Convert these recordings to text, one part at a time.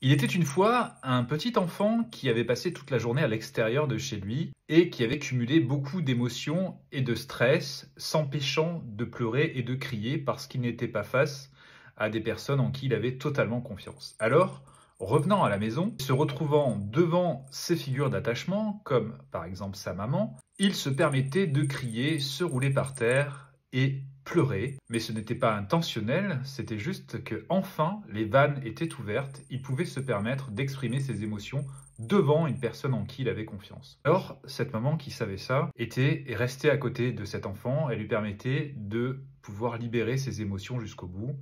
Il était une fois un petit enfant qui avait passé toute la journée à l'extérieur de chez lui et qui avait cumulé beaucoup d'émotions et de stress, s'empêchant de pleurer et de crier parce qu'il n'était pas face à des personnes en qui il avait totalement confiance. Alors, revenant à la maison, se retrouvant devant ces figures d'attachement, comme par exemple sa maman, il se permettait de crier, se rouler par terre et pleurer, mais ce n'était pas intentionnel, c'était juste que enfin les vannes étaient ouvertes, il pouvait se permettre d'exprimer ses émotions devant une personne en qui il avait confiance. Alors, cette maman qui savait ça était restée à côté de cet enfant, elle lui permettait de pouvoir libérer ses émotions jusqu'au bout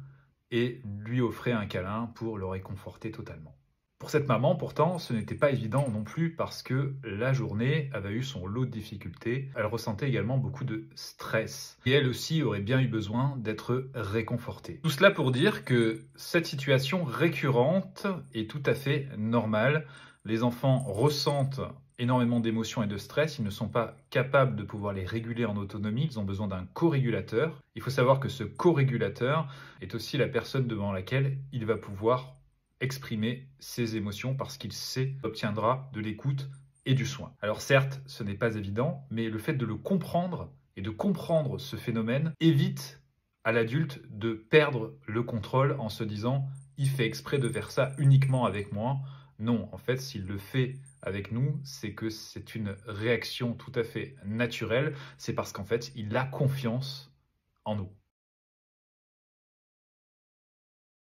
et lui offrait un câlin pour le réconforter totalement. Pour cette maman, pourtant, ce n'était pas évident non plus parce que la journée avait eu son lot de difficultés. Elle ressentait également beaucoup de stress. Et elle aussi aurait bien eu besoin d'être réconfortée. Tout cela pour dire que cette situation récurrente est tout à fait normale. Les enfants ressentent énormément d'émotions et de stress, ils ne sont pas capables de pouvoir les réguler en autonomie, ils ont besoin d'un co-régulateur. Il faut savoir que ce co-régulateur est aussi la personne devant laquelle il va pouvoir exprimer ses émotions parce qu'il sait qu'il obtiendra de l'écoute et du soin. Alors certes, ce n'est pas évident, mais le fait de le comprendre et de comprendre ce phénomène évite à l'adulte de perdre le contrôle en se disant « il fait exprès de faire ça uniquement avec moi ». Non, en fait, s'il le fait avec nous, c'est que c'est une réaction tout à fait naturelle, c'est parce qu'en fait, il a confiance en nous.